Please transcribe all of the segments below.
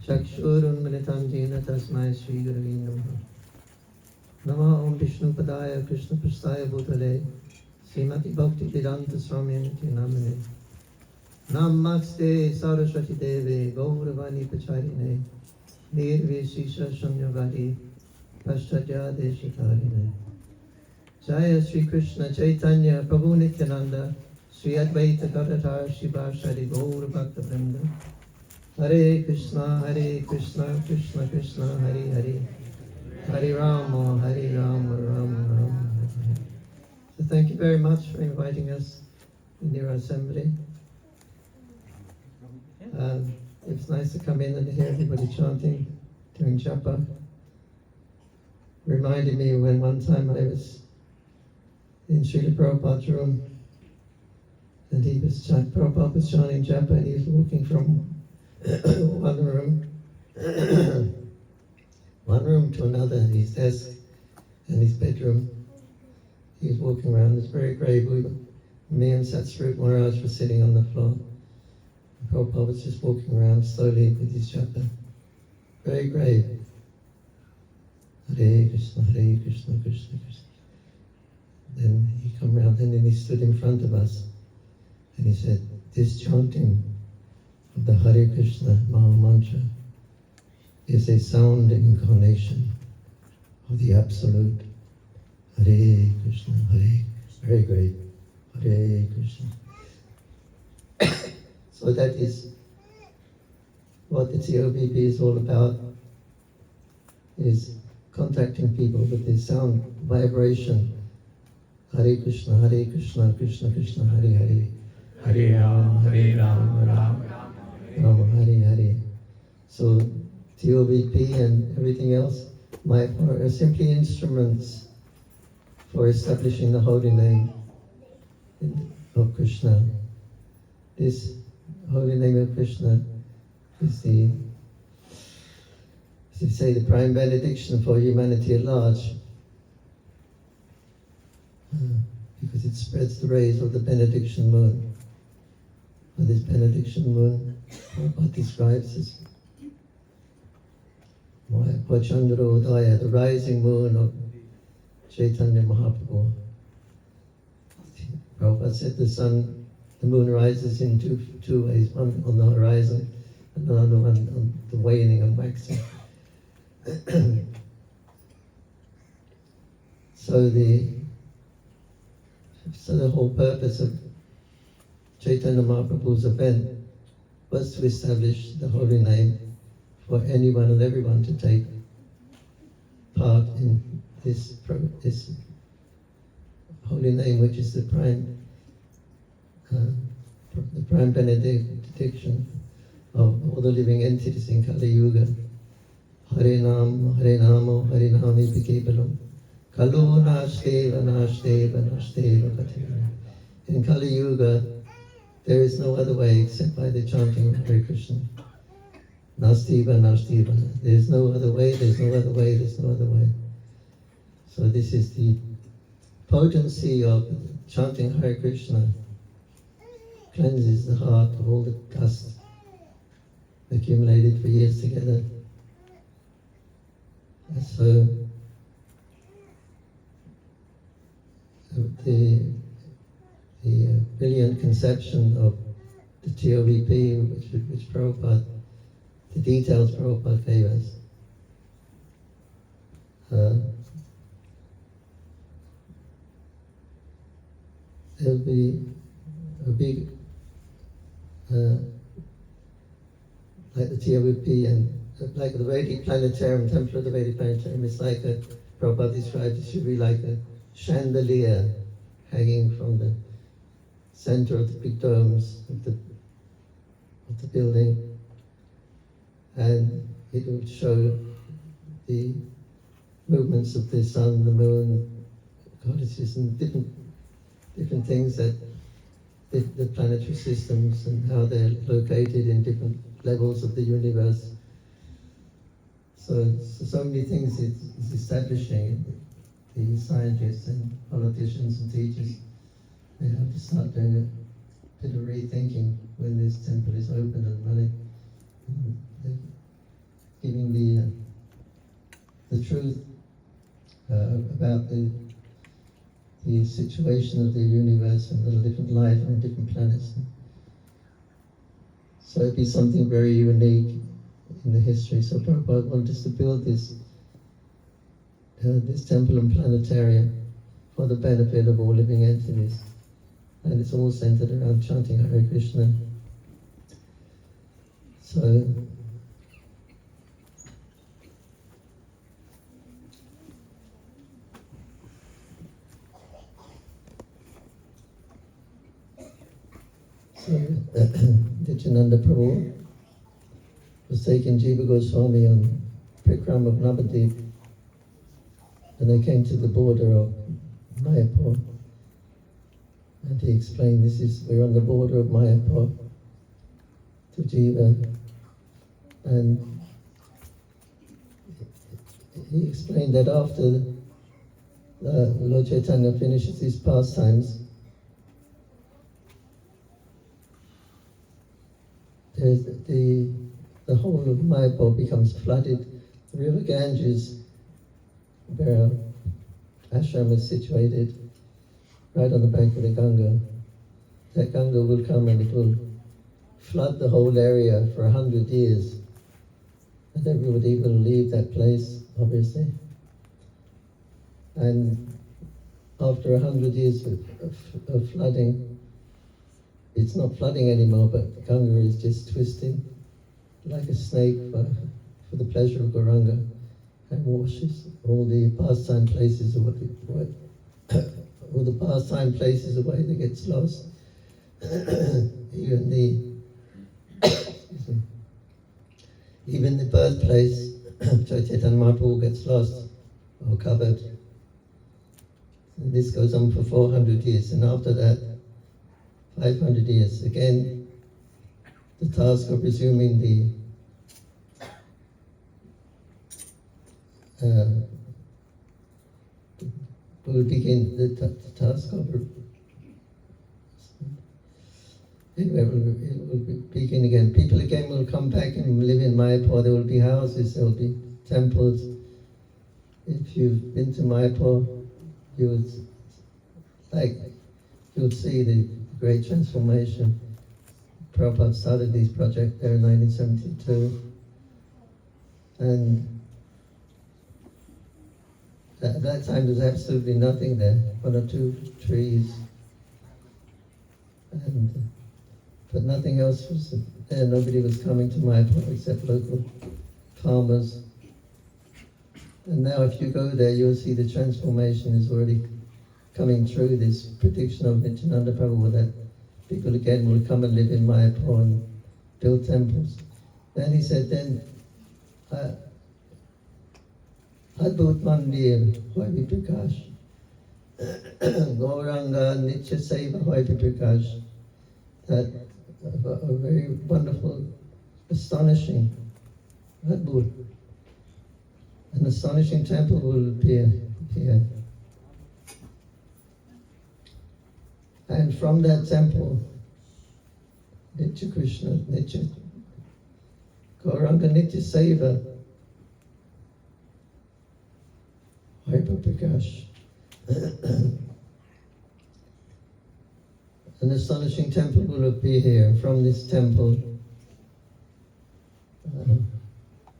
Chakshurunmilitam jena tasmai Sri Gurave Namaha. Namaha Om Vishnu Padaya Krishna Prastaya Bhutale Srimati Bhakti Vedanta Swami Namane. Namaste Saraswati Deve Gauravani Pacharine Nirve Shisha Shamyavadi Paschatya Deshikarine. Jaya Sri Krishna Chaitanya Prabhu Nityananda Sri Advaita Gadadhar Shiva Shari Gaur Bhakta Vrinda. Hare Krishna Krishna Krishna Hare Hare Hare Rama Rama Rama Hare. So thank you very much for inviting us in your assembly. It's nice to come in and hear everybody chanting, doing japa. Reminded me when one time I was in Srila Prabhupada's room, and Prabhupada was chanting japa, and he was walking from one room to another, his desk and his bedroom. He was walking around. It was very grave. Me and Satsvarup Maharaj were sitting on the floor. Prabhupada was just walking around slowly with his japa. Very grave. Hare Krishna, Krishna Krishna. Then he came around and then he stood in front of us and he said, this chanting of the Hare Krishna Maha Mantra is a sound incarnation of the Absolute. Hare Krishna, very great. Hare Krishna. So that is what the TOVP is all about, is contacting people with the sound vibration. Hare Krishna, Krishna Krishna, Hare Hare. Hare Ram, Ram Rama, Hare Hare. So TOVP and everything else are simply instruments for establishing the holy name of Krishna. This holy name of Krishna is the prime benediction for humanity at large, because it spreads the rays of the benediction moon. And this benediction moon, Prabhupada describes as Vachandra Udaya, the rising moon of Chaitanya Mahaprabhu. Prabhupada said the moon rises in two ways, one on the horizon and another one on the waning and waxing. So the whole purpose of Chaitanya Mahaprabhu's event was to establish the holy name for anyone and everyone to take part in this holy name, which is the prime benediction of all the living entities in Kali Yuga. Hare Namo, Hare Nami Pikebalam. Kalo Nashteva, Kathira. In Kali Yuga, there is no other way except by the chanting of Hare Krishna. Nastiva. There is no other way, there's no other way. So this is the potency of chanting Hare Krishna. Cleanses the heart of all the dust accumulated for years together. And so the brilliant conception of the TOVP, which Prabhupada, the details Prabhupada gave us, there'll be a big, like the TOVP and like the Vedic Planetarium, Temple of the Vedic Planetarium, it's like Prabhupada described it should be like a chandelier hanging from the center of the big domes of the building, and it would show the movements of the sun, the moon, goddesses, and different things that the planetary systems and how they're located in different levels of the universe. So many things it's establishing. The scientists and politicians and teachers, they have to start doing a bit of rethinking when this temple is open and running. giving the truth about the situation of the universe and the different life on different planets. So it'd be something very unique in the history. So Prabhupada wanted us to build this temple and planetarium for the benefit of all living entities. And it's all centered around chanting Hare Krishna. So the Janani Prabhu was taking Jiva Goswami on Prikram of Navadip, and they came to the border of Mayapur, and he explained, we're on the border of Mayapur to Jiva, and he explained that after Lord Chaitanya finishes his pastimes, the whole of Mayapur becomes flooded. The river Ganges, where our ashram is situated, right on the bank of the Ganga, that Ganga will come and it will flood the whole area for 100 years. And everybody will leave that place, obviously. And after 100 years of flooding, it's not flooding anymore, but the Ganga is just twisting like a snake for the pleasure of Gauranga, and washes all the pastime places away. All the pastime places away that gets lost. Even the birthplace of Chaitanya Mahaprabhu gets lost or covered. And this goes on for 400 years, and after that, 500 years. Again, the task of resuming will begin. The task of anyway, it will begin again. People again will come back and live in Mayapur. There will be houses, there will be temples. If you've been to Mayapur, you'll see the great transformation. Prabhupada started this project there in 1972, and at that time there was absolutely nothing there, 1 or 2 trees, but nothing else was there. Nobody was coming to Mayapur except local farmers. And now if you go there, you'll see the transformation is already coming through. This prediction of Nityananda Prabhu that people again will come and live in Mayapur and build temples. Then he said, Adbhut Mandir Hoy Viprakash, Gauranga Nitya Seva Hoy Viprakash, that a very wonderful, astonishing, Adbhut, an astonishing temple will appear here. And from that temple, Nitya Krishna, Nitya Gauranga Nitya Seva, Hyperprakash. An astonishing temple will appear here. And from this temple,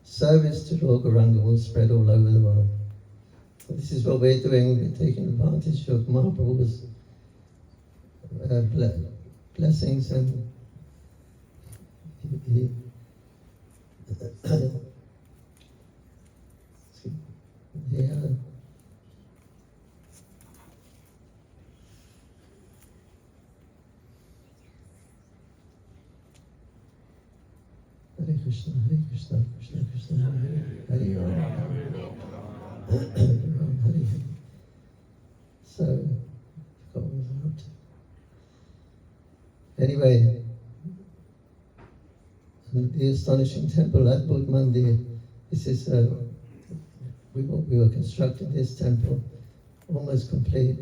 service to Lord Gauranga will spread all over the world. So this is what we're doing. We're taking advantage of Mahaprabhu's blessings, and Hare Krishna, Krishna Krishna, Hare Ram, Hare. So, what was I up to? Anyway, the astonishing temple at Adbhut Mandir. This is we were constructing this temple, almost complete,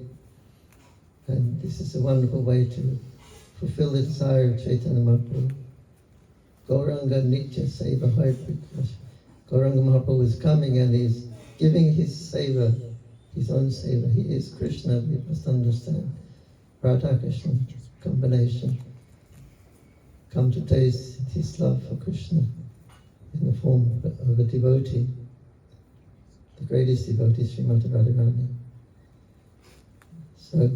and this is a wonderful way to fulfill the desire of Chaitanya Mahaprabhu. Gauranga Nitya Seva Hoy Viprakash. Gauranga Mahaprabhu is coming and he's giving his seva, his own seva. He is Krishna, we must understand. Radha Krishna combination. Come to taste his love for Krishna in the form of a devotee. The greatest devotee, Srimati Radharani. So,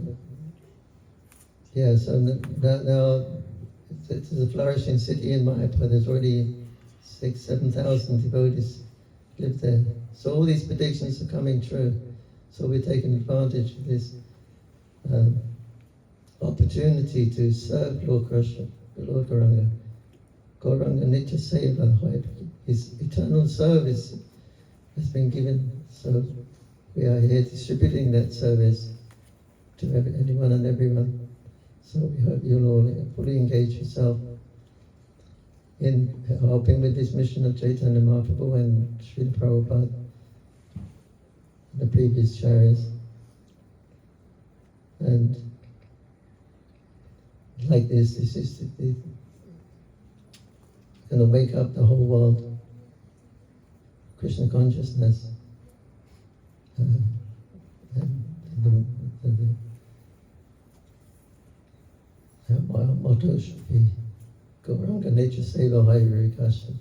yeah, so now it's a flourishing city in Mayapur. There's already 7,000 devotees live there. So all these predictions are coming true. So we're taking advantage of this opportunity to serve Lord Krishna, Lord Gauranga. Gauranga Nitya Seva, his eternal service has been given. So we are here distributing that service to anyone and everyone. So we hope you'll all fully engage yourself in helping with this mission of Chaitanya Mahaprabhu and Srila Prabhupada, the previous chariots. And like this is going to wake up the whole world, Krishna consciousness. And our motto should be Gauranga Nitya Seva Hari Krishna.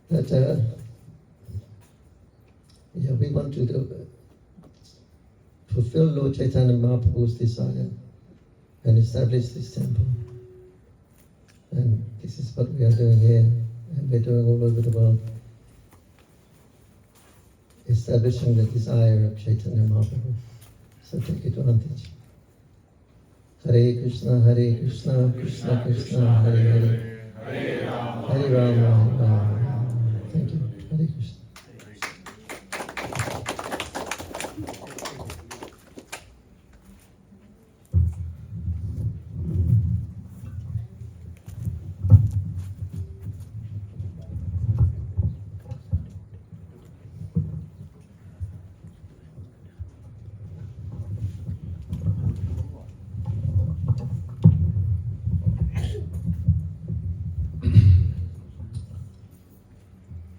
That we want to fulfill Lord Chaitanya Mahaprabhu's desire and establish this temple. And this is what we are doing here, and we're doing all over the world, establishing the desire of Chaitanya Mahaprabhu. So take advantage. Hare Krishna, Krishna Krishna, Hare Hare, Hare Rama, Hare Rama. Thank you. Hare Krishna.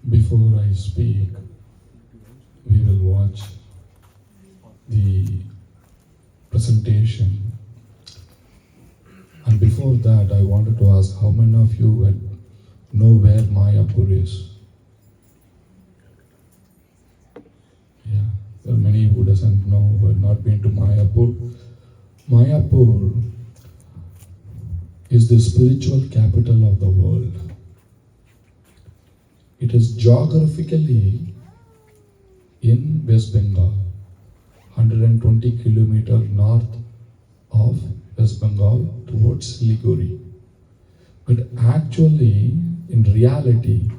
Before I speak, we will watch the presentation. And before that, I wanted to ask how many of you know where Mayapur is? Yeah, there are many who doesn't know, who have not been to Mayapur. Mayapur is the spiritual capital of the world. It is geographically in West Bengal, 120 kilometers north of West Bengal towards Siliguri. But actually, in reality,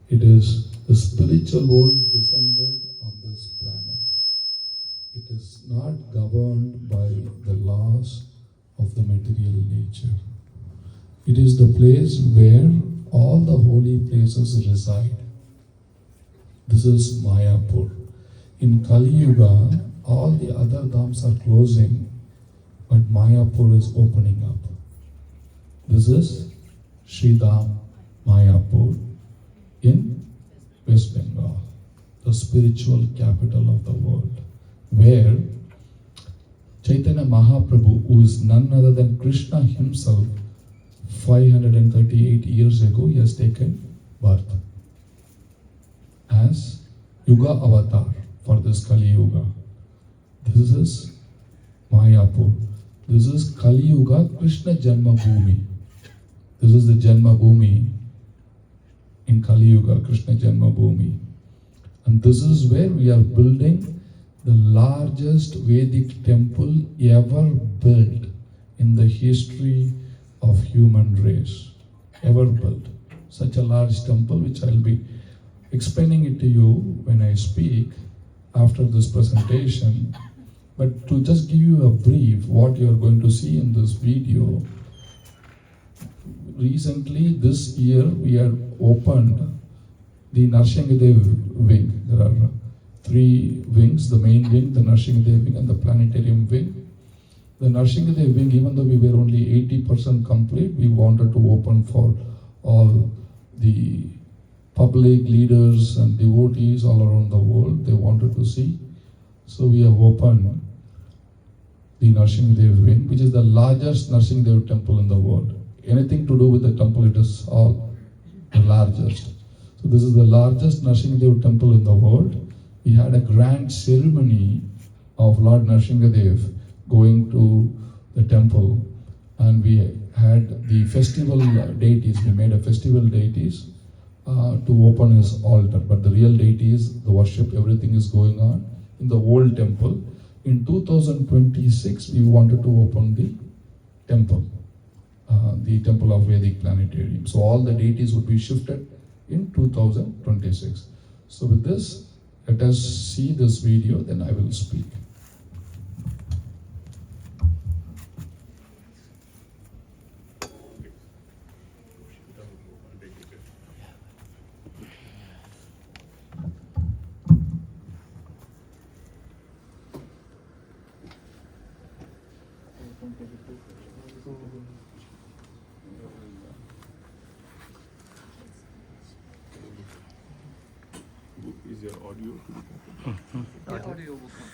it is the spiritual world descended on this planet. It is not governed by the laws of the material nature. It is the place where all the holy places reside. This is Mayapur. In Kali Yuga, all the other dhams are closing, but Mayapur is opening up. This is Sri Dham Mayapur in West Bengal, the spiritual capital of the world, where Chaitanya Mahaprabhu, who is none other than Krishna himself, 538 years ago, he has taken birth as Yuga Avatar for this Kali Yuga. This is Mayapur. This is Kali Yuga Krishna Janma Bhumi. This is the Janma Bhumi in Kali Yuga, Krishna Janma Bhumi. And this is where we are building the largest Vedic temple ever built in the history of human race, ever built. Such a large temple, which I'll be explaining it to you when I speak after this presentation. But to just give you a brief, what you are going to see in this video, recently this year we have opened the Narsinghadev wing. There are 3 wings, the main wing, the Narsinghadev wing and the Planetarium wing. The Narsinghadev wing, even though we were only 80% complete, we wanted to open for all the public leaders and devotees all around the world, they wanted to see. So we have opened the Nrsimhadev wing, which is the largest Nrsimhadev temple in the world. Anything to do with the temple, it is all the largest. So this is the largest Nrsimhadev temple in the world. We had a grand ceremony of Lord Nrsimhadev going to the temple, and we had the festival deities. We made a festival deities to open his altar, but the real deities, the worship, everything is going on in the old temple. In 2026, we wanted to open the temple of Vedic Planetarium. So all the deities would be shifted in 2026. So with this, let us see this video, then I will speak. Is your audio? The audio will come.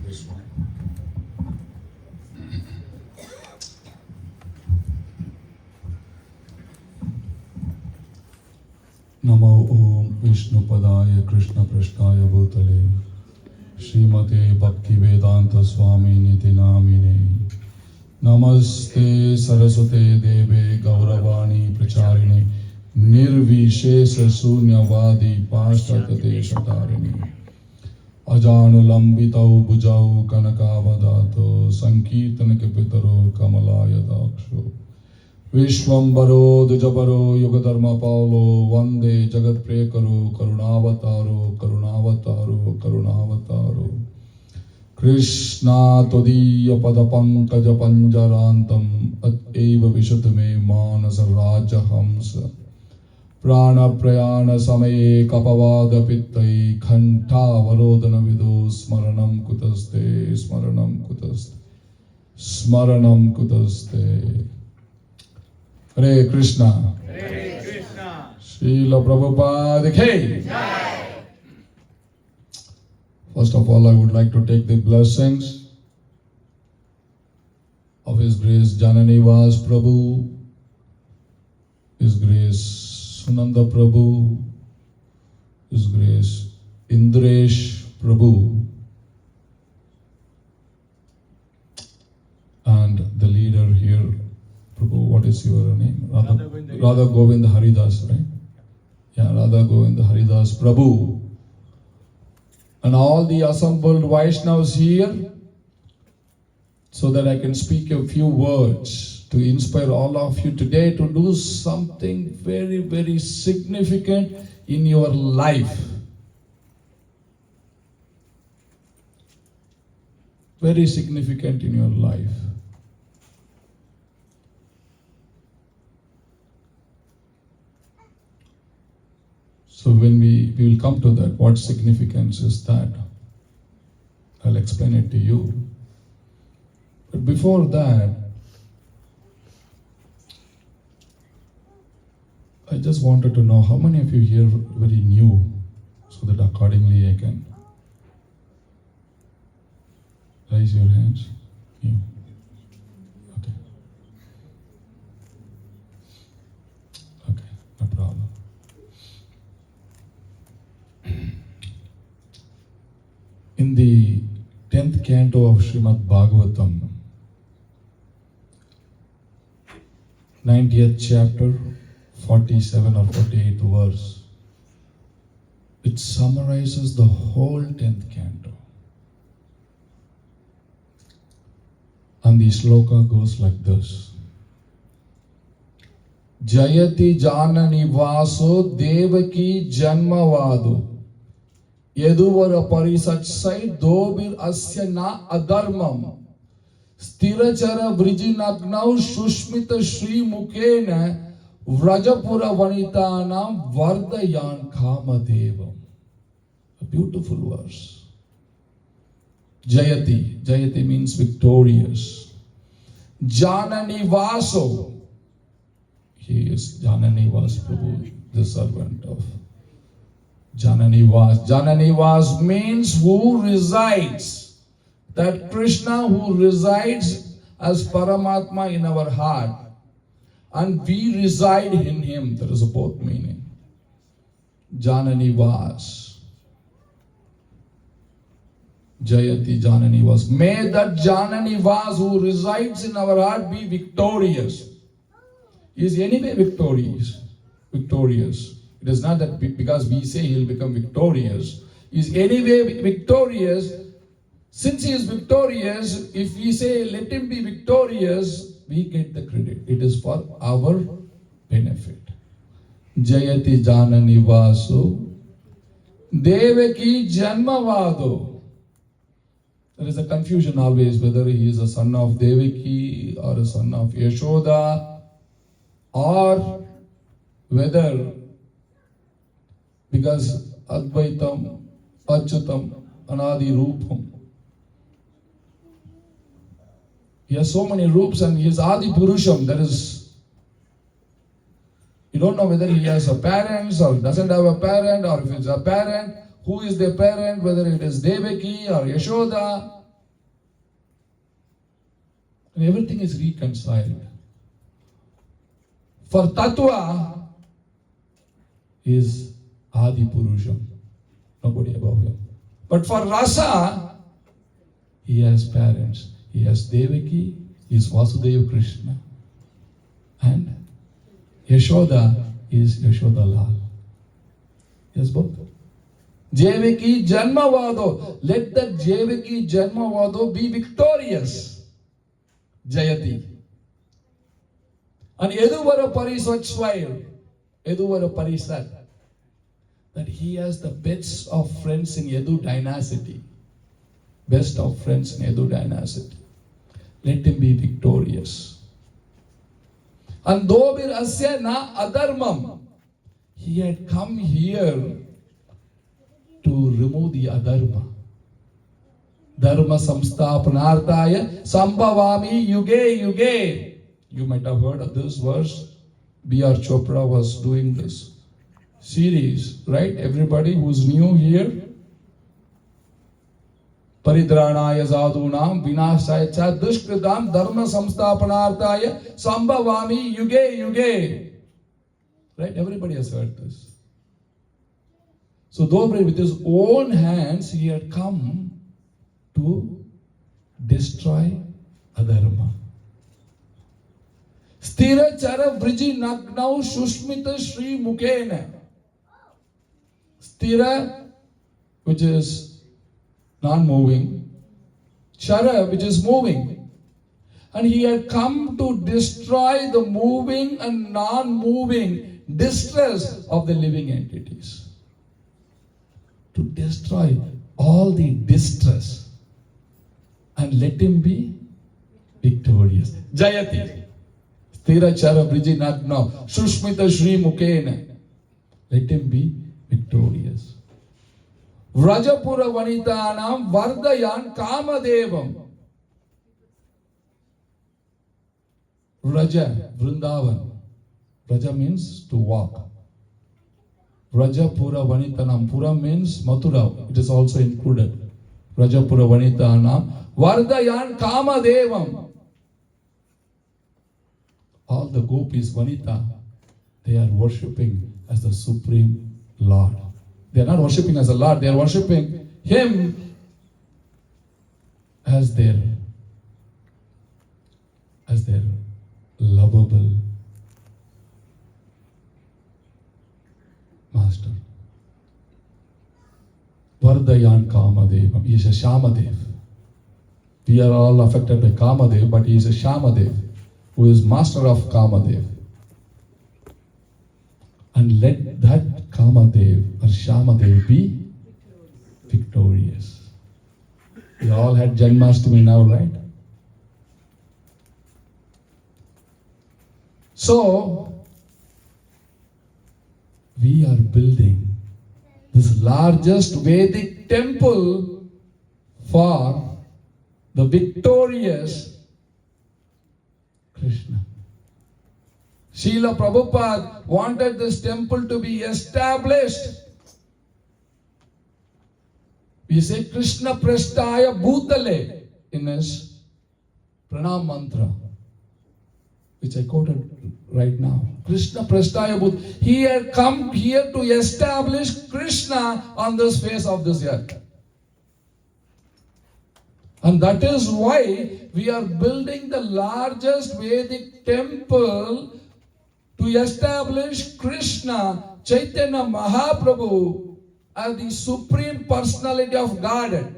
This one. Namo Om Vishnupadaya Krishna Prashtaya Bhutale Srimate Bhakti Vedanta Swami Niti Namine Namaste Saraswate Deve Gauravani Pracharine Nirvishesha Sunyavadi Pashchatate Shatarini Ajanulambitau Bujau Kanakavadato Sankirtanake Pitaro Kamalaya Daksho Vishwambaro Dujabaro Yogadharma Paulo Vande Jagat Prekaro Karunavataro Karunavataro Karunavataro Krishna Todiya Padapankaja Panjarantam At Eva Vishatume Manasa Raja Hamsa Prana Prayana Samaye Kapavada Pittai Khanta Varodana Vido Smaranam Kutaste Smaranam Kutaste Smaranam Kutaste Hare Krishna. Hare Krishna. Srila Prabhupada Ki. First of all, I would like to take the blessings of His Grace Janani Prabhu, His Grace Sunanda Prabhu, His Grace Indresh Prabhu, and the leader here, Prabhu, what is your name? Radha Govind Haridas, right? Yeah, Radha Govind Haridas Prabhu. And all the assembled Vaishnavas here, so that I can speak a few words to inspire all of you today to do something very, very significant in your life. Very significant in your life. So when we will come to that, what significance is that? I'll explain it to you. But before that, I just wanted to know how many of you here are very new, so that accordingly I can raise your hands. New. Okay. Okay, no problem. In the 10th canto of Srimad Bhagavatam, 90th chapter, 47 or 48th verse, it summarizes the whole 10th canto. And the sloka goes like this. Jayati Janani Vaso Devaki Janmavado Yeduvara Parisatsai Dobir Asya Na Adharmam Stirachara Vrijinagnau Shushmita Shri Mukena Vrajapura Vanitanam Vardayan Kamadevam. A beautiful verse. Jayati. Jayati means victorious. Janani Vaso. He is Janani Vas Prabhu, the servant of Janani Vas. Janani Vas means who resides. That Krishna who resides as Paramatma in our heart. And we reside in Him. There is a both meaning. Janani was. Jayati Janani was. May that Janani was who resides in our heart be victorious. He is anyway victorious. Victorious. It is not that because we say he will become victorious. He is anyway victorious. Since he is victorious, if we say let him be victorious, we get the credit. It is for our benefit. Jayati Janani Vasu Devaki Janmavado. There is a confusion always whether he is a son of Devaki or a son of Yashoda, or whether because Advaitam, Achyutam, Anadi Rupam. He has so many roops and he is Adi Purusham. That is, you don't know whether he has a parent or doesn't have a parent, or if it's a parent, who is the parent, whether it is Devaki or Yashoda. And everything is reconciled. For Tattva is Adi Purusham, nobody above him. But for Rasa, he has parents. He has Devaki, he is Vasudeva Krishna, and Yashoda is Yashoda Lal. Yes, both. Devaki Janmavado. Let that Devaki Janmavado be victorious. Jayati. And Eduvara Parisvatsvair. Eduvara Parisat. That he has the best of friends in Yadu dynasty. Best of friends in Yadu dynasty. Let him be victorious. And though bir asya na adharmam, he had come here to remove the adharma. Dharma samsthapanarthaya sambhavami yuge yuge. You might have heard of this verse. B.R. Chopra was doing this series, right? Everybody who's new here. Paridranaya sadhunam vinashaya cha dushkritam dharma samsthapanarthaya sambhavami yuge yuge. Right? Everybody has heard this. So Dobre with his own hands he had come to destroy adharma. Sthira chara vriji nagnau shushmita shri mukena. Sthira, which is non-moving, Chara, which is moving. And he had come to destroy the moving and non-moving distress of the living entities. To destroy all the distress and let him be victorious. Jayati. Sthira Chara Vriji Nagna Shushmita Shri Mukena. Let him be victorious. Vrajapura Vanitanam Vardayan Kamadevam. Vraja, Vrindavan. Vraja means to walk. Vrajapura Vanitanam. Pura means Mathura. It is also included. Vrajapura Vanitanam Vardayan Kamadevam. All the gopis, Vanita, they are worshipping as the Supreme Lord. They are not worshipping as a Lord, they are worshipping Him as their lovable master. Vardayan Kamadevam. He is a Shamadev. We are all affected by Kamadev, but he is a Shamadev, who is master of Kamadev. And let that Kamadev or Shamadev be victorious. We all had Janmashtami now, right? So, we are building this largest Vedic temple for the victorious Krishna. Srila Prabhupada wanted this temple to be established. We say Krishna Prasthaya Bhutale in his Pranam mantra. which I quoted right now. Krishna Prasthaya Buddha. He had come here to establish Krishna on this face of this earth. And that is why we are building the largest Vedic temple to establish Krishna, Chaitanya Mahaprabhu, as the Supreme Personality of Godhead.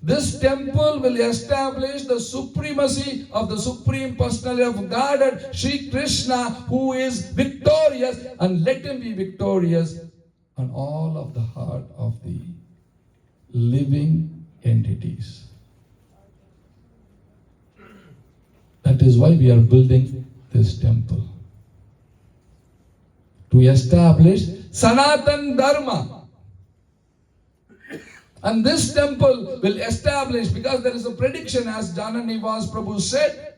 This temple will establish the supremacy of the Supreme Personality of Godhead, Sri Krishna, who is victorious, and let him be victorious on all of the heart of the living entities. That is why we are building this temple. To establish Sanatan Dharma. And this temple will establish, because there is a prediction, as Janani Prabhu said,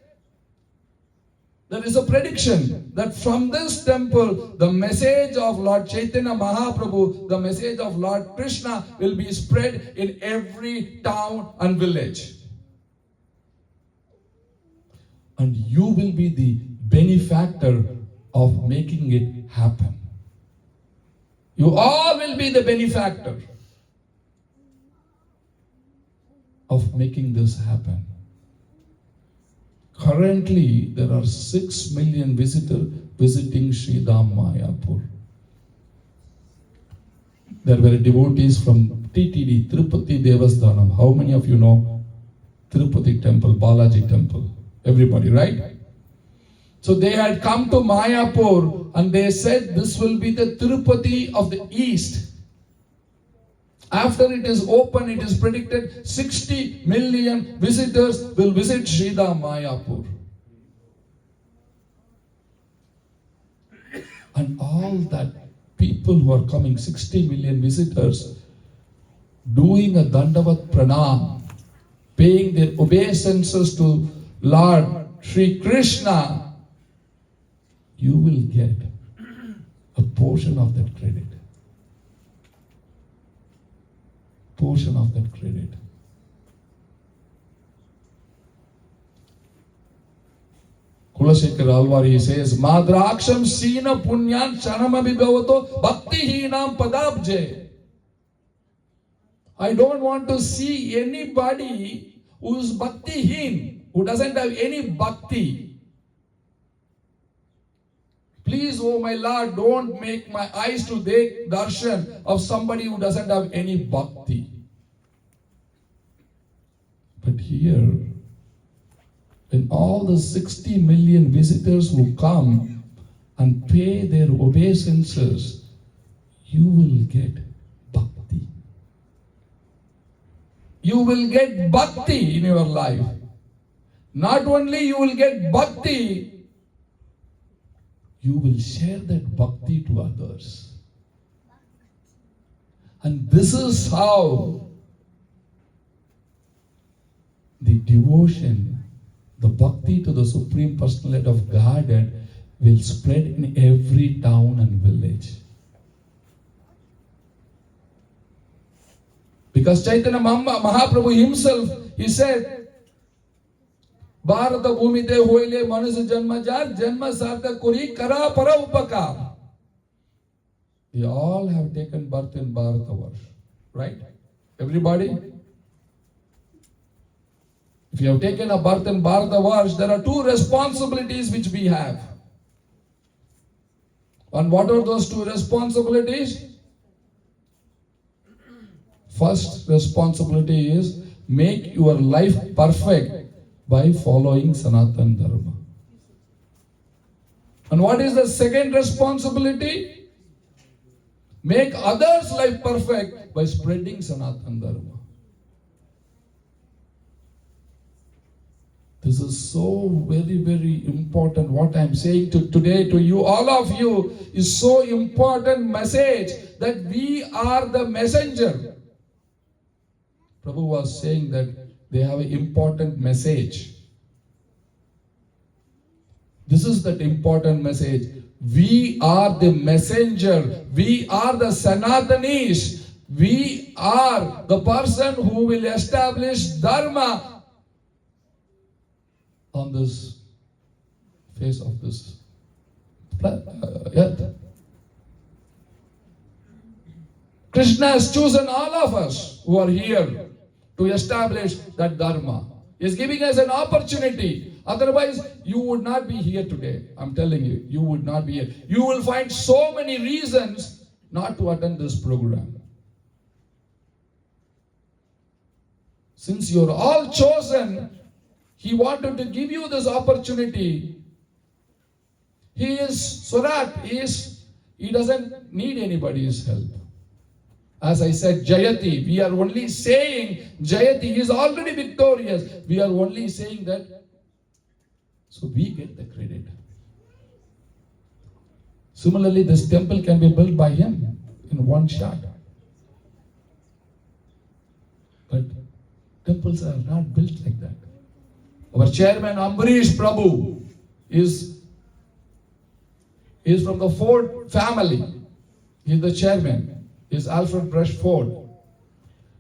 there is a prediction that from this temple, the message of Lord Chaitanya Mahaprabhu, the message of Lord Krishna will be spread in every town and village. And you will be the benefactor of making it happen. You all will be the benefactor of making this happen. Currently, there are 6 million visitors visiting Sri Dham Mayapur. There were devotees from TTD, Tirupati Devasthanam. How many of you know Tirupati temple, Balaji temple? Everybody, right? So they had come to Mayapur and they said this will be the Tirupati of the East. After it is open, it is predicted 60 million visitors will visit Sridham Mayapur. And all that people who are coming, 60 million visitors, doing a Dandavat Pranam, paying their obeisances to Lord Sri Krishna, you will get a portion of that credit. Portion of that credit. Kulasekar Alvari says, Madraksham Sina Punyan Chanamabhigavato Bhakti Hinam Padabje. I don't want to see anybody who is Bhakti Hin, who doesn't have any Bhakti. Please, oh my Lord, don't make my eyes to take darshan of somebody who doesn't have any bhakti. But here, when all the 60 million visitors who come and pay their obeisances, you will get bhakti. You will get bhakti in your life. Not only you will get bhakti, you will share that bhakti to others. And this is how the devotion, the bhakti to the Supreme Personality of Godhead will spread in every town and village. Because Chaitanya Mahaprabhu himself, he said, Bharata Bhumite hoile manusya janmajar janma sartha kuri kara para upakar. We all have taken birth in Bharatavarsha, right? Everybody? If you have taken a birth in Bharatavarsha, there are 2 responsibilities which we have. And what are those 2 responsibilities? First responsibility is make your life perfect by following Sanatan Dharma. And what is the second responsibility? Make others' life perfect by spreading Sanatan Dharma. This is so very, very important. What I am saying today to you, all of you, is so important message that we are the messenger. Prabhu was saying that they have an important message. This is that important message. We are the messenger. We are the Sanatanis. We are the person who will establish Dharma on this face of this earth. Krishna has chosen all of us who are here to establish that dharma. He is giving us an opportunity. Otherwise, you would not be here today. I'm telling you, you would not be here. You will find so many reasons not to attend this program. Since you're all chosen, He wanted to give you this opportunity. He is Surat. He doesn't need anybody's help. As I said, Jayati, we are only saying Jayati, he is already victorious. We are only saying that so we get the credit. Similarly, this temple can be built by him in one shot. But temples are not built like that. Our chairman Ambarish Prabhu is from the Ford family. He is the chairman. He is Alfred Brush Ford.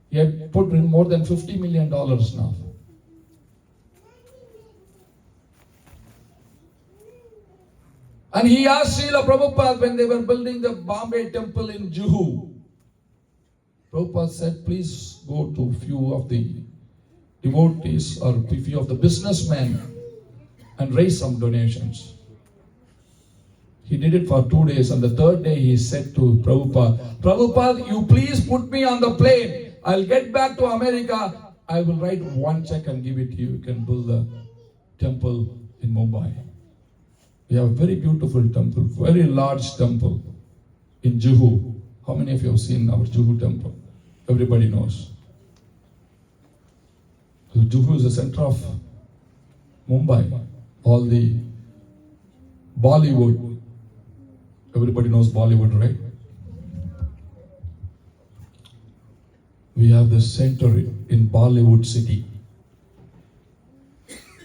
He had put in more than $50 million now. And he asked Srila Prabhupada when they were building the Bombay temple in Juhu. Prabhupada said, please go to a few of the devotees or a few of the businessmen and raise some donations. He did it for 2 days, and the third day he said to Prabhupada, Prabhupada, you please put me on the plane. I'll get back to America. I will write one check and give it to you. You can build the temple in Mumbai. We have a very beautiful temple, very large temple in Juhu. How many of you have seen our Juhu temple? Everybody knows. So Juhu is the center of Mumbai. All the Bollywood. Everybody knows Bollywood, right? We have the center in Bollywood city.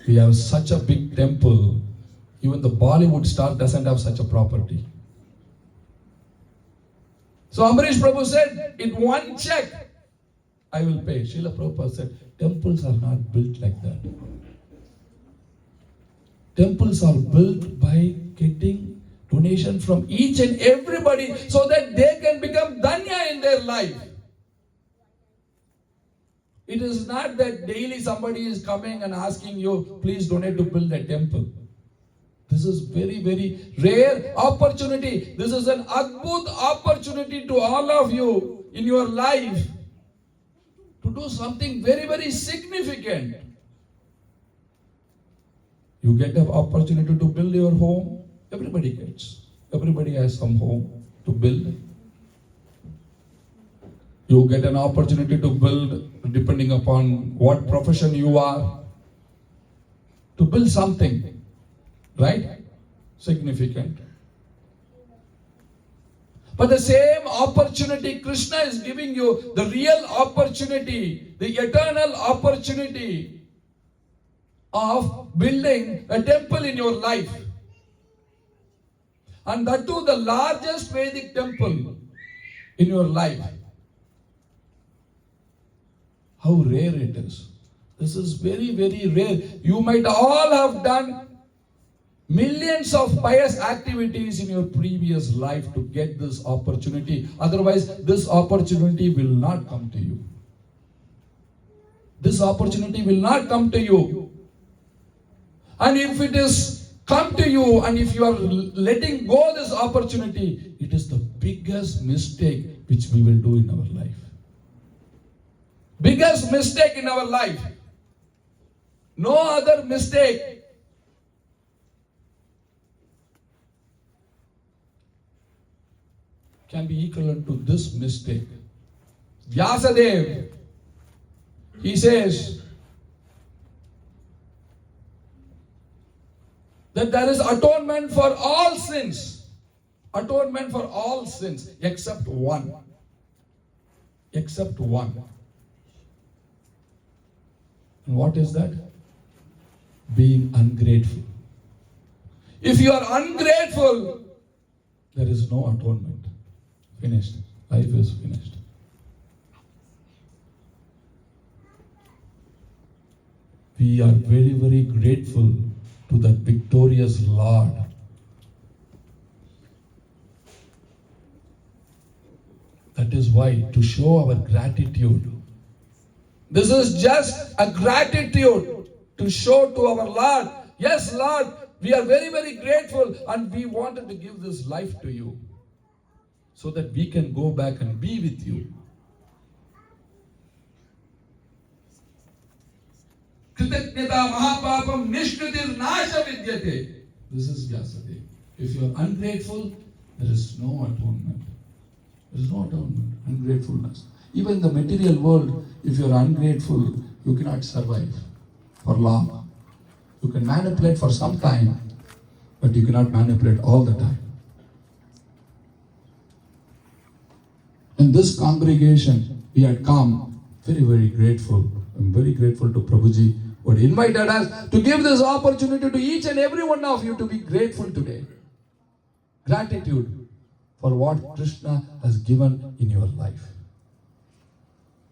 We have such a big temple. Even the Bollywood star doesn't have such a property. So Ambarish Prabhu said, in one check, I will pay. Srila Prabhupada said, temples are not built like that. Temples are built by getting donation from each and everybody so that they can become dhanya in their life. It is not that daily somebody is coming and asking you, please donate to build a temple. This is very, very rare opportunity. This is an adbhut opportunity to all of you in your life to do something very, very significant. You get an opportunity to build your home. Everybody gets. Everybody has some home to build. You get an opportunity to build depending upon what profession you are. To build something, right? Significant. But the same opportunity Krishna is giving you, the real opportunity, the eternal opportunity of building a temple in your life. And that too the largest Vedic temple in your life. How rare it is. This is very, very rare. You might all have done millions of pious activities in your previous life to get this opportunity. Otherwise, this opportunity will not come to you. This opportunity will not come to you. And if it is come to you and if you are letting go this opportunity, it is the biggest mistake which we will do in our life. Biggest mistake in our life. No other mistake. Can be equivalent to this mistake. Vyasadev, he says that there is atonement for all sins. Atonement for all sins except one. Except one. And what is that? Being ungrateful. If you are ungrateful, there is no atonement. Finished. Life is finished. We are very, very grateful to that victorious Lord. That is why, to show our gratitude. This is just a gratitude to show to our Lord. Yes, Lord, we are very, very grateful and we wanted to give this life to you so that we can go back and be with you. Kritanyata mahapapam nishkritir nasha vidyate. This is Vyasadeva. If you are ungrateful, there is no atonement. There is no atonement. Ungratefulness. Even in the material world, if you are ungrateful, you cannot survive for long. You can manipulate for some time, but you cannot manipulate all the time. In this congregation, we had come very, very grateful. I'm very grateful to Prabhuji who had invited us to give this opportunity to each and every one of you to be grateful today. Gratitude for what Krishna has given in your life.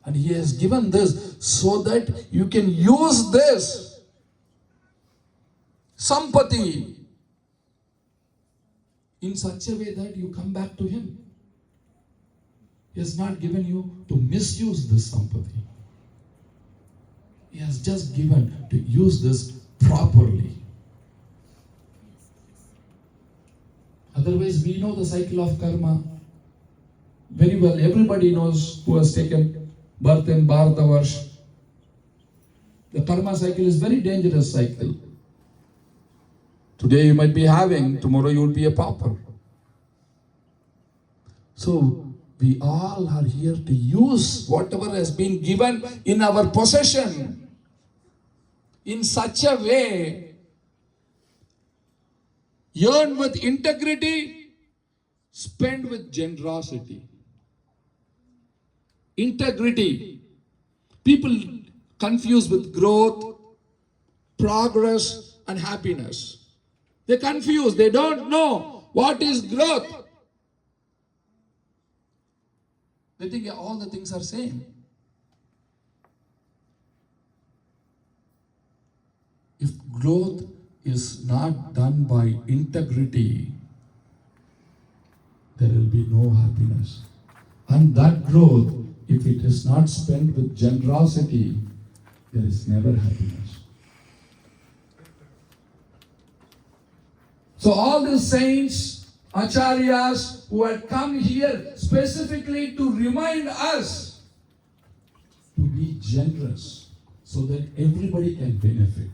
And He has given this so that you can use this sampati in such a way that you come back to Him. He has not given you to misuse this sampati. He has just given to use this properly. Otherwise, we know the cycle of karma very well. Everybody knows who has taken birth in Bharatavarsha. The karma cycle is very dangerous cycle. Today you might be having, tomorrow you will be a pauper. So we all are here to use whatever has been given in our possession in such a way, earn with integrity, spend with generosity. Integrity. People confuse with growth, progress, and happiness. They confuse, they don't know what is growth. They think all the things are same. If growth is not done by integrity, there will be no happiness. And that growth, if it is not spent with generosity, there is never happiness. So all these saints, acharyas who had come here specifically to remind us to be generous so that everybody can benefit.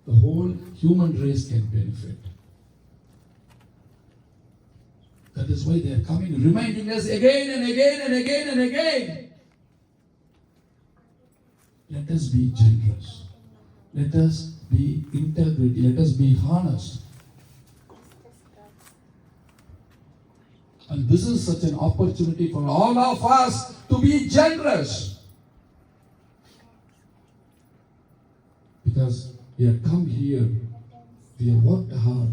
The whole human race can benefit. That is why they are coming, reminding us again and again and again and again. Let us be generous. Let us be integrity. Let us be honest. And this is such an opportunity for all of us to be generous. Because we have come here, we have worked hard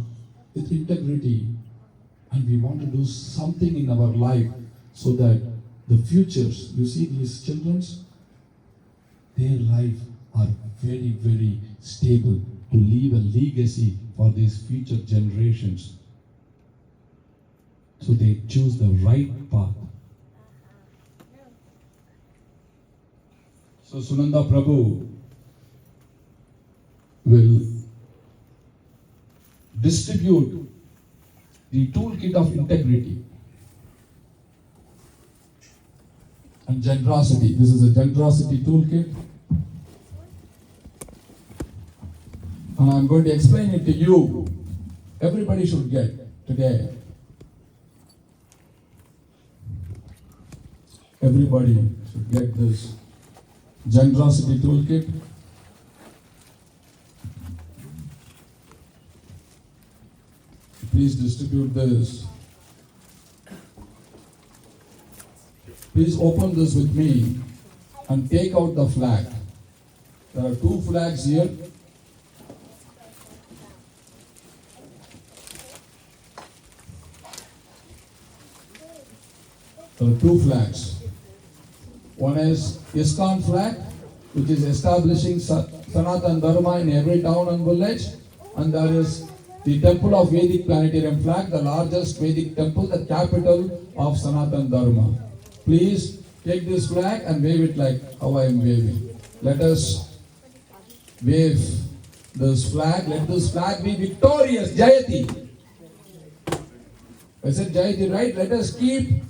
with integrity, and we want to do something in our life so that the futures, you see these children, their life are very, very stable to leave a legacy for these future generations. So they choose the right path. So Sunanda Prabhu will distribute the toolkit of integrity and generosity. This is a generosity toolkit. And I'm going to explain it to you. Everybody should get today. Everybody should get this generosity toolkit. Please distribute this. Please open this with me and take out the flag. There are 2 flags here. There are 2 flags. One is ISKCON flag, which is establishing Sanatan Dharma in every town and village. and there is the temple of Vedic Planetarium flag, the largest Vedic temple, the capital of Sanatan Dharma. Please take this flag and wave it like how I am waving. Let us wave this flag. Let this flag be victorious. Jayati. I said Jayati, right? Let us keep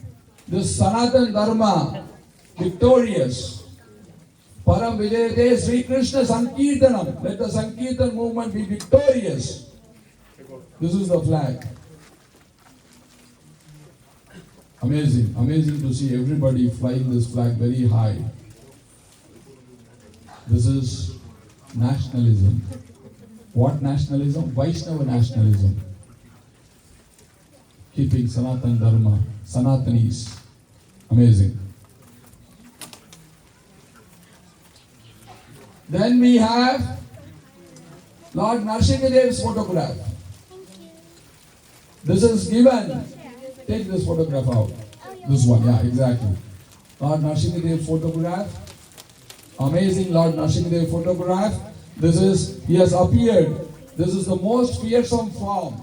this Sanatan Dharma victorious. Param Vijayate Sri Krishna Sankirtanam. Let the Sankirtan movement be victorious. This is the flag. Amazing, amazing to see everybody flying this flag very high. This is nationalism. What nationalism? Vaishnava nationalism. Keeping Sanatan Dharma, Sanatanis. Amazing. Then we have Lord Narasimhadev's photograph. This is given. Take this photograph out. This one, yeah, exactly. Lord Narasimhadev photograph. Amazing Lord Narasimhadev photograph. He has appeared. This is the most fearsome form.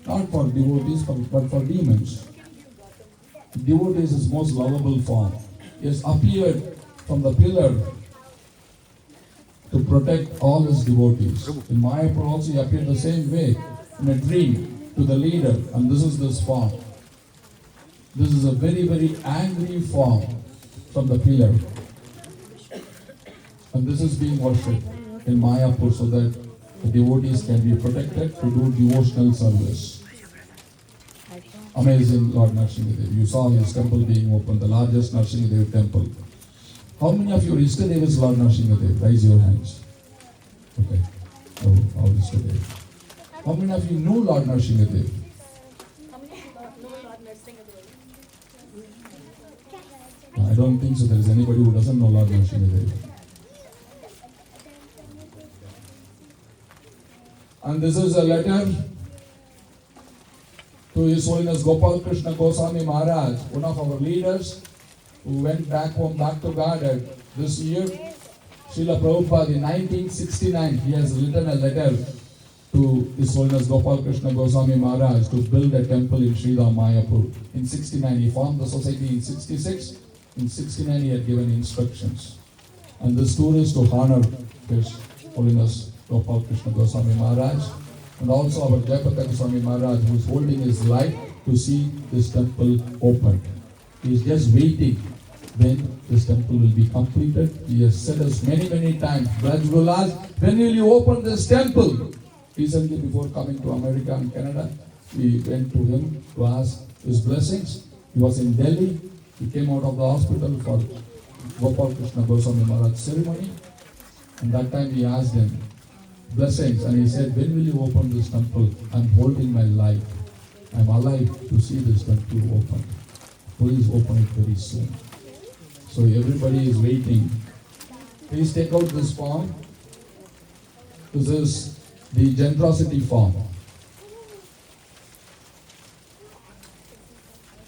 Not for devotees, but for demons. Devotees is most lovable form. He has appeared from the pillar to protect all his devotees. In Mayapur also he appeared the same way, in a dream, to the leader, and this is this form. This is a very, very angry form from the pillar. And this is being worshipped in Mayapur so that the devotees can be protected to do devotional service. Amazing Lord Narasimhadev. You saw his temple being opened, the largest Narasimhadev temple. How many of your Ishtadev is Lord Narasimhadev? Raise your hands. Okay. Oh, our Ishtadev. How many of you know Lord Narasimhadev? I don't think so. There is anybody who doesn't know Lord Narasimhadev. And this is a letter to His Holiness Gopal Krishna Goswami Maharaj, one of our leaders who went back home, back to God this year. Srila Prabhupada in 1969, he has written a letter to His Holiness Gopal Krishna Goswami Maharaj to build a temple in Sridham Mayapur. In 69, he formed the society in 66. In 69, he had given instructions. And this tour is to honor His Holiness Gopal Krishna Goswami Maharaj and also our Jayapataka Swami Maharaj, who is holding his life to see this temple opened. He is just waiting when this temple will be completed. He has said us many, many times, Vraja Vilas, when will you open this temple? Recently, before coming to America and Canada, we went to him to ask his blessings. He was in Delhi. He came out of the hospital for Gopal Krishna Goswami Maharaj ceremony. And that time we asked him blessings, and he said, when will you open this temple? I'm holding my life. I'm alive to see this temple open. Please open it very soon. So everybody is waiting. Please take out this form. This is the generosity form.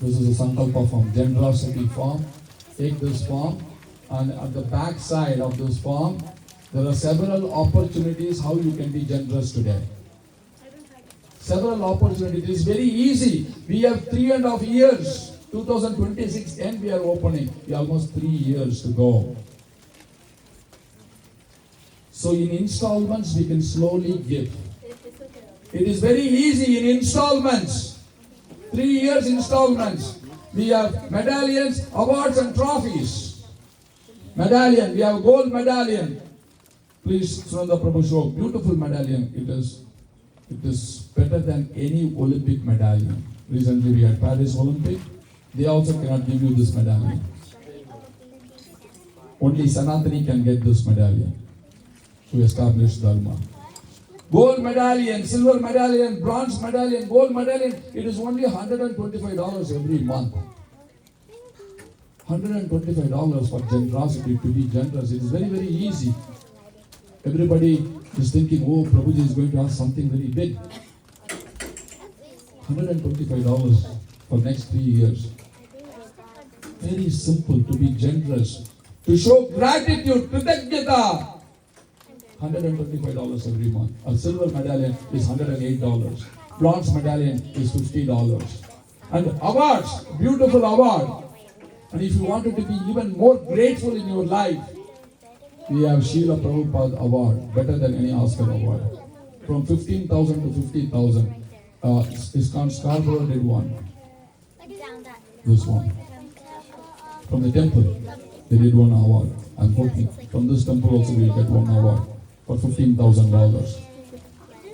This is a sankalpa form, generosity form. Take this form, and at the back side of this form, there are several opportunities how you can be generous today. Several opportunities. It's very easy. We have 3.5 years. 2026 and we are opening. We have almost 3 years to go. So in installments, we can slowly give. It is very easy in installments. 3 years installments. We have medallions, awards and trophies. Medallion, we have gold medallion. Please, Sunanda Prabhu, show beautiful medallion. It is better than any Olympic medallion. Recently we had Paris Olympic. They also cannot give you this medallion. Only Sanatani can get this medallion to establish Dharma. Gold medallion, silver medallion, bronze medallion, gold medallion. It is only $125 every month. $125 for generosity, to be generous. It is very, very easy. Everybody is thinking, oh, Prabhuji is going to ask something very big. $125 for next 3 years. Very simple, to be generous. To show gratitude, Kritanyata. $125 every month. A silver medallion is $108. Bronze medallion is $50. And awards, beautiful award. And if you wanted to be even more grateful in your life, we have Srila Prabhupada award, better than any Oscar award. From 15,000 to 50,000. ISKCON Scarborough did one. This one. From the temple, they did one award. I'm hoping from this temple also we will get one award for $15,000.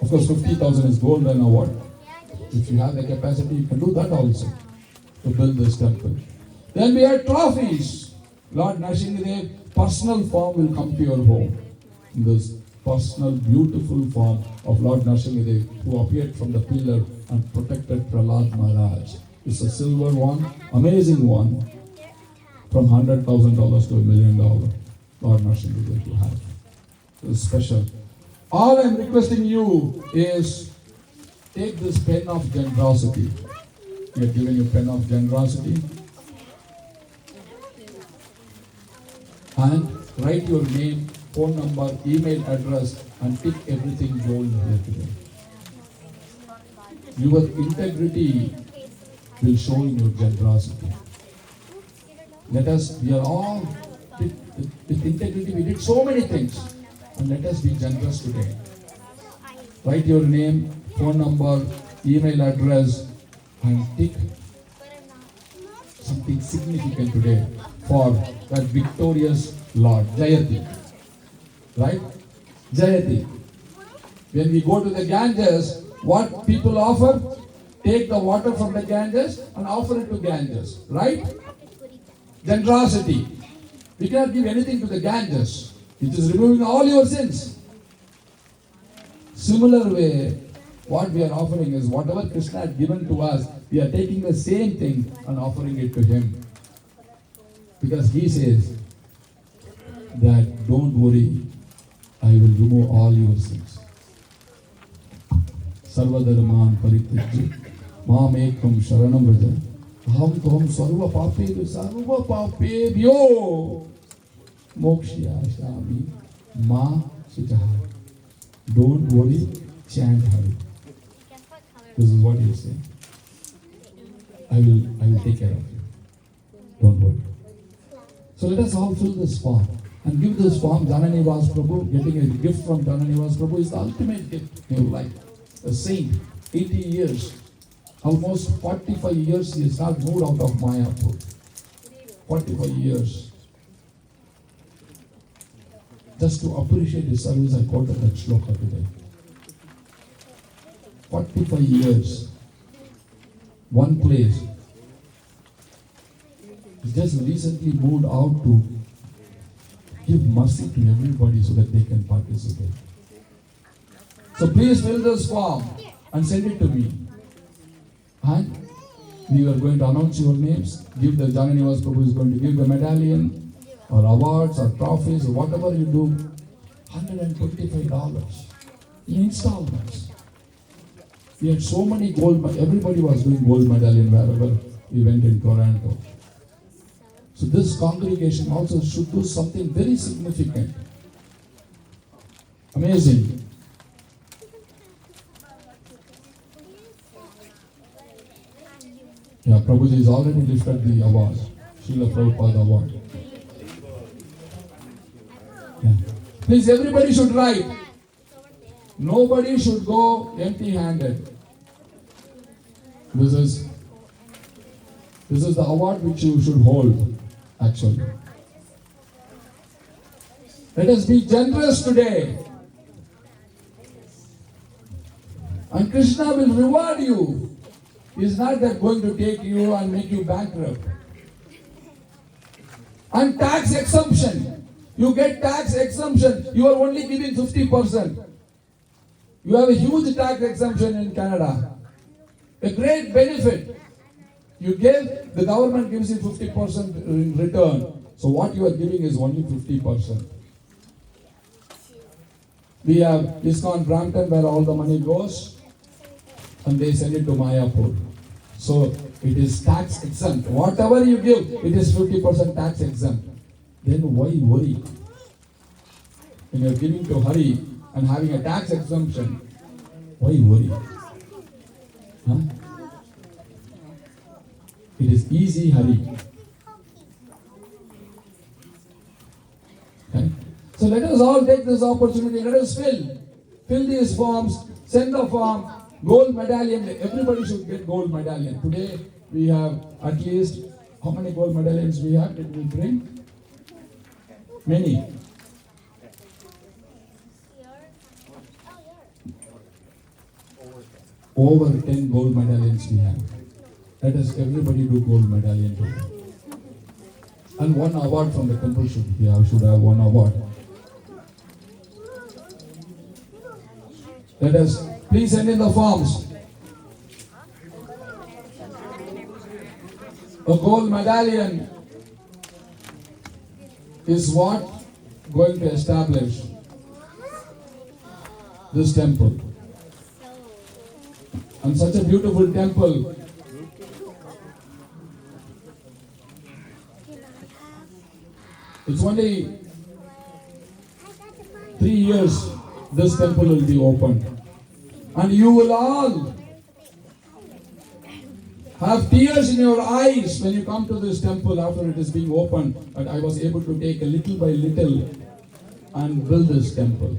Of course, 50,000 is golden award. If you have the capacity, you can do that also to build this temple. Then we had trophies. Lord Nrsimhadev, personal form will come to your home. This personal, beautiful form of Lord Nrsimhadev, who appeared from the pillar and protected Prahlad Maharaj. It's a silver one, amazing one, from $100,000 to $1 million. Lord Nrsimhadev to have. It's special. All I'm requesting you is take this pen of generosity. We are giving you pen of generosity. And write your name, phone number, email address, and tick everything gold here today. Your integrity will show in your generosity. Let us, we are all, with integrity, we did so many things. And let us be generous today. Write your name, phone number, email address, and tick something significant today for that victorious Lord, Jayati. Right? Jayati. When we go to the Ganges, what people offer? Take the water from the Ganges and offer it to Ganges. Right? Generosity. We cannot give anything to the Ganges. It is removing all your sins. Similar way, what we are offering is whatever Krishna had given to us, we are taking the same thing and offering it to him. Because he says that don't worry, I will remove all your sins. Sarvadharman parityajya mam ekam sharanam vraja aham toham sarva papebhyo mokshyasami ma sujaha. Don't worry, chant Hari. This is what he is saying. I will take care of you. Don't worry. So let us all fill this form and give this form. Janani was Prabhu. Getting a gift from Janani was Prabhu is the ultimate gift in your life. A saint, 80 years, almost 45 years he has not moved out of Mayapur. 45 years. Just to appreciate his service, I quoted that shloka today. 45 years, one place. He just recently moved out to give mercy to everybody so that they can participate. So please fill this form and send it to me. And we are going to announce your names, give the Janani Prabhu is going to give the medallion, or awards, or trophies, or whatever you do, $125 in installments. We had so many gold, everybody was doing gold medallion wherever we went in Toronto. So this congregation also should do something very significant. Amazing. Yeah, Prabhuji has already lifted the award, Srila Prabhupada award. Yeah. Please, everybody should write. Nobody should go empty-handed. This is the award which you should hold, actually. Let us be generous today. And Krishna will reward you. He is not that going to take you and make you bankrupt. And tax exemption. You get tax exemption. You are only giving 50%. You have a huge tax exemption in Canada. A great benefit. You give, the government gives you 50% in return. So what you are giving is only 50%. We have ISKCON Brampton where all the money goes and they send it to Mayapur. So it is tax exempt. Whatever you give, it is 50% tax exempt. Then why worry? when you're giving to Hari and having a tax exemption, why worry? Huh? It is easy Hari. Okay? So let us all take this opportunity, let us fill these forms, send the form, gold medallion, everybody should get gold medallion. Today we have at least, how many gold medallions we have? Did we bring? Many. Over 10 gold medallions we have. Let us everybody do gold medallion today. And one award from the temple should have one award. Let us please send in the forms. A gold medallion is what going to establish this temple. And such a beautiful temple. It's only 3 years this temple will be opened. And you will all have tears in your eyes when you come to this temple after it is being opened. But I was able to take a little by little and build this temple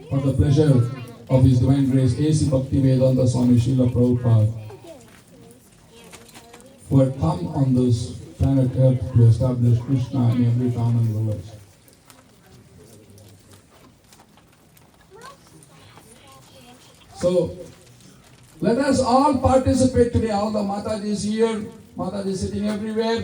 for the pleasure of His Divine Grace, A.C. Bhaktivedanta Swami Srila Prabhupada, who had come on this planet Earth to establish Krishna in every town and village. So, let us all participate today. All the Matajis here, Matajis sitting everywhere.